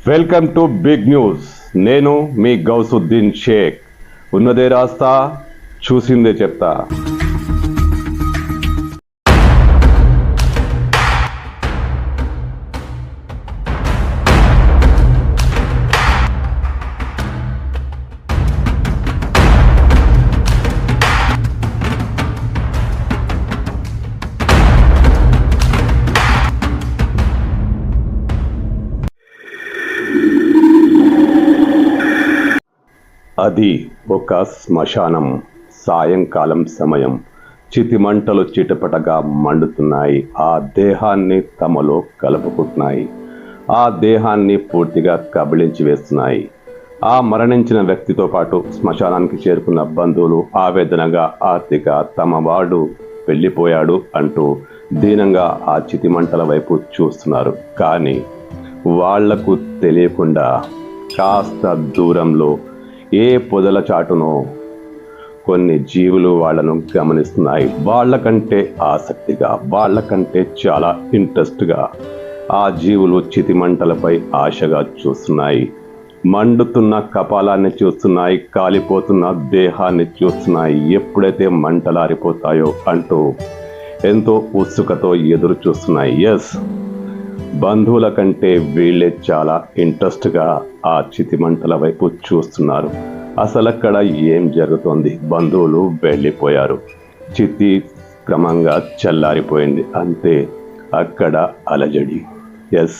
Welcome to big news. నేను మీ గౌసుద్దీన్ షేక్. ఉన్నదే రాస్తా, చూసిందే చెప్తా. అది ఒక శ్మశానం. సాయంకాలం సమయం. చితిమంటలు చిటపటగా మండుతున్నాయి. ఆ దేహాన్ని తమలో కలుపుకుంటున్నాయి. ఆ దేహాన్ని పూర్తిగా కబళించి వేస్తున్నాయి. ఆ మరణించిన వ్యక్తితో పాటు శ్మశానానికి చేరుకున్న బంధువులు ఆవేదనగా ఆర్తిగా తమ వాడు వెళ్ళిపోయాడు అంటూ దీనంగా ఆ చితిమంటల వైపు చూస్తున్నారు. కానీ వాళ్లకు తెలియకుండా కాస్త దూరంలో ఏ పొదల చాటునో కొన్ని జీవులు వాళ్ళను గమనిస్తున్నాయి. వాళ్ళకంటే ఆసక్తిగా, వాళ్ళకంటే చాలా ఇంట్రెస్ట్గా ఆ జీవులు చితిమంటలపై ఆశగా చూస్తున్నాయి. మండుతున్న కపాలాన్ని చూస్తున్నాయి, కాలిపోతున్న దేహాన్ని చూస్తున్నాయి. ఎప్పుడైతే మంటలారిపోతాయో అంటూ ఎంతో ఉత్సుకతో ఎదురు చూస్తున్నాయి. ఎస్, బంధువుల కంటే వీళ్ళే చాలా ఇంట్రెస్ట్గా ఆ చితిమంటల వైపు చూస్తున్నారు. అసలు అక్కడ ఏం జరుగుతోంది? బంధువులు వెళ్ళిపోయారు. చితి క్రమంగా చల్లారిపోయింది. అంతే, అక్కడ అలజడి. ఎస్,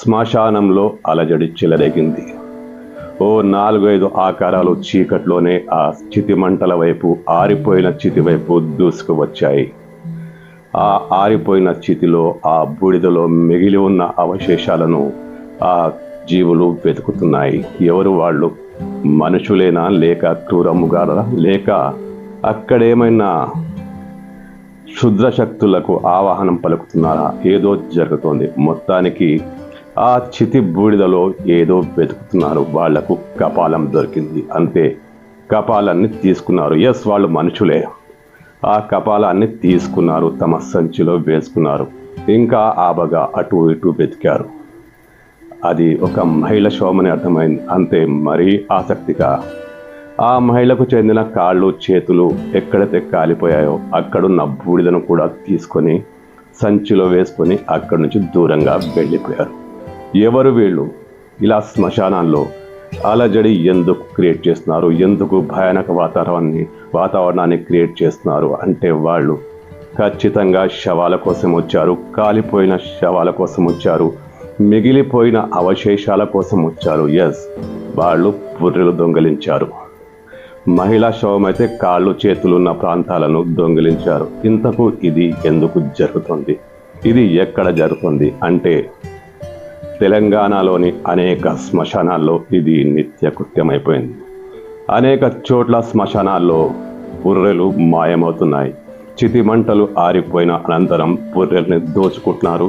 శ్మశానంలో అలజడి చెలరేగింది. ఓ 4-5 ఆకారాలు చీకట్లోనే ఆ చితిమంటల వైపు, ఆరిపోయిన చితి వైపు దూసుకు వచ్చాయి. ఆ ఆరిపోయిన చితిలో, ఆ బూడిదలో మిగిలి ఉన్న అవశేషాలను ఆ జీవులు వెతుకుతున్నాయి. ఎవరు వాళ్ళు? మనుషులేనా, లేక క్రూరముగారా, లేక అక్కడేమైనా క్షుద్ర శక్తులకు ఆవాహనం పలుకుతున్నారా? ఏదో జరుగుతోంది. మొత్తానికి ఆ చితి బూడిదలో ఏదో వెతుకుతున్నారు. వాళ్లకు కపాలం దొరికింది. అంతే, కపాలాన్ని తీసుకున్నారు. ఎస్, వాళ్ళు మనుషులే. ఆ కపాలాన్ని తీసుకున్నారు, తమ సంచిలో వేసుకున్నారు. ఇంకా ఆబగా అటు ఇటు వెతికారు. అది ఒక మహిళ శవమని అర్థమైంది. అంతే, మరీ ఆసక్తిగా ఆ మహిళకు చెందిన కాళ్ళు చేతులు ఎక్కడైతే కాలిపోయాయో అక్కడున్న బూడిదను కూడా తీసుకొని సంచిలో వేసుకొని అక్కడి నుంచి దూరంగా వెళ్ళిపోయారు. ఎవరు వీళ్ళు? ఇలా శ్మశానాల్లో అలజడి ఎందుకు క్రియేట్ చేస్తున్నారు? ఎందుకు భయానక వాతావరణాన్ని క్రియేట్ చేస్తున్నారు అంటే వాళ్ళు ఖచ్చితంగా శవాల కోసం వచ్చారు. కాలిపోయిన శవాల కోసం వచ్చారు. మిగిలిపోయిన అవశేషాల కోసం వచ్చారు. ఎస్, వాళ్ళు పుర్రెలు దొంగిలించారు. మహిళా శవం అయితే కాళ్ళు చేతులు ఉన్న ప్రాంతాలను దొంగిలించారు. ఇంతకు ఇది ఎందుకు జరుగుతుంది? ఇది ఎక్కడ జరుగుతుంది అంటే తెలంగాణలోని అనేక శ్మశానాల్లో ఇది నిత్యకృత్యమైపోయింది. అనేక చోట్ల శ్మశానాల్లో పుర్రెలు మాయమవుతున్నాయి. చితిమంటలు ఆరిపోయిన అనంతరం పుర్రెల్ని దోచుకుంటున్నారు.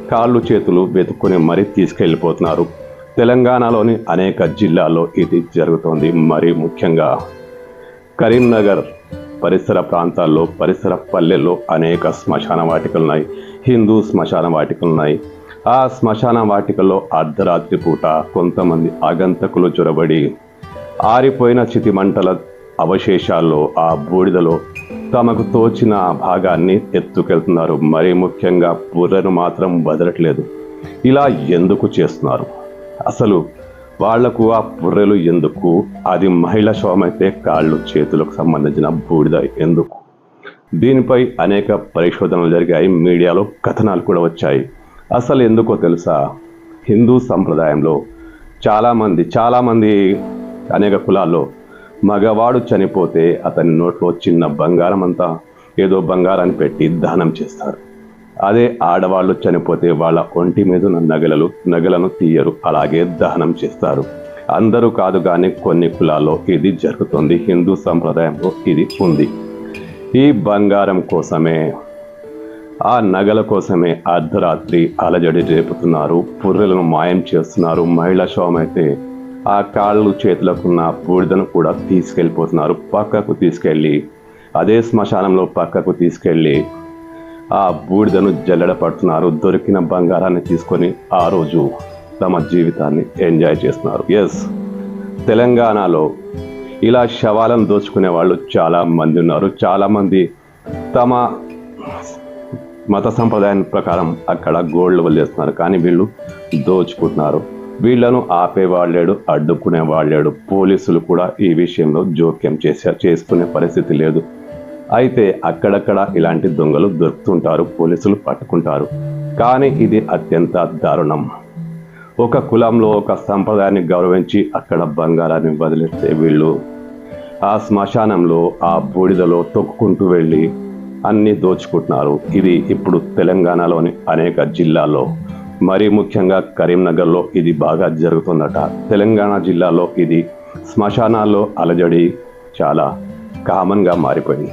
కాళ్ళు చేతులు వెతుక్కుని మరీ తీసుకెళ్ళిపోతున్నారు. తెలంగాణలోని అనేక జిల్లాల్లో ఇది జరుగుతోంది. మరి ముఖ్యంగా కరీంనగర్ పరిసర ప్రాంతాల్లో, పరిసర పల్లెల్లో అనేక శ్మశాన వాటికలున్నాయి. హిందూ శ్మశాన వాటికలున్నాయి. ఆ శ్మశాన వాటికల్లో అర్ధరాత్రి పూట కొంతమంది ఆగంతకులు చొరబడి ఆరిపోయిన చితిమంటల అవశేషాల్లో, ఆ బూడిదలో తమకు తోచిన భాగాన్ని ఎత్తుకెళ్తున్నారు. మరీ ముఖ్యంగా పుర్రెను మాత్రం వదలట్లేదు. ఇలా ఎందుకు చేస్తున్నారు? అసలు వాళ్లకు ఆ పుర్రెలు ఎందుకు? అది మహిళ శవమైతే కాళ్ళు చేతులకు సంబంధించిన బూడిద ఎందుకు? దీనిపై అనేక పరిశోధనలు జరిగాయి. మీడియాలో కథనాలు కూడా వచ్చాయి. అసలు ఎందుకో తెలుసా? హిందూ సంప్రదాయంలో చాలామంది అనేక కులాల్లో మగవాడు చనిపోతే అతని నోట్లో చిన్న బంగారం అంతా ఏదో బంగారాన్ని పెట్టి దానం చేస్తారు. అదే ఆడవాళ్ళు చనిపోతే వాళ్ళ ఒంటి మీద ఉన్న నగలను తీయరు, అలాగే దహనం చేస్తారు. అందరూ కాదు కానీ కొన్ని కులాల్లో ఇది జరుగుతుంది. హిందూ సంప్రదాయంలో ఇది ఉంది. ఈ బంగారం కోసమే, ఆ నగల కోసమే అర్ధరాత్రి అలజడి రేపుతున్నారు. పుర్రెలను మాయం చేస్తున్నారు. మహిళా శవం అయితే ఆ కాళ్ళు చేతులకున్న బూడిదను కూడా తీసుకెళ్ళిపోతున్నారు. పక్కకు తీసుకెళ్ళి, అదే శ్మశానంలో పక్కకు తీసుకెళ్ళి ఆ బూడిదను జల్లెడ పడుతున్నారు. దొరికిన బంగారాన్ని తీసుకొని ఆ రోజు తమ జీవితాన్ని ఎంజాయ్ చేస్తున్నారు. ఎస్, తెలంగాణలో ఇలా శవాలను దోచుకునే వాళ్ళు చాలా మంది ఉన్నారు. చాలామంది తమ మత సంప్రదాయం ప్రకారం అక్కడ గోల్డ్ వదిలేస్తున్నారు, కానీ వీళ్ళు దోచుకుంటున్నారు. వీళ్లను ఆపేవాళ్ళేడు, అడ్డుకునేవాళ్ళేడు. పోలీసులు కూడా ఈ విషయంలో జోక్యం చేసుకునే పరిస్థితి లేదు. అయితే అక్కడక్కడ ఇలాంటి దొంగలు దొరుకుతుంటారు, పోలీసులు పట్టుకుంటారు. కానీ ఇది అత్యంత దారుణం. ఒక కులంలో ఒక సంప్రదాయాన్ని గౌరవించి అక్కడ బంగారాన్ని వదిలేస్తే వీళ్ళు ఆ శ్మశానంలో ఆ బూడిదలో తొక్కుకుంటూ వెళ్ళి అన్నీ దోచుకుంటున్నారు. ఇది ఇప్పుడు తెలంగాణలోని అనేక జిల్లాల్లో, మరీ ముఖ్యంగా కరీంనగర్లో ఇది బాగా జరుగుతుందట. తెలంగాణ జిల్లాలో ఇది శ్మశానాల్లో అలజడి చాలా కామన్గా మారిపోయింది.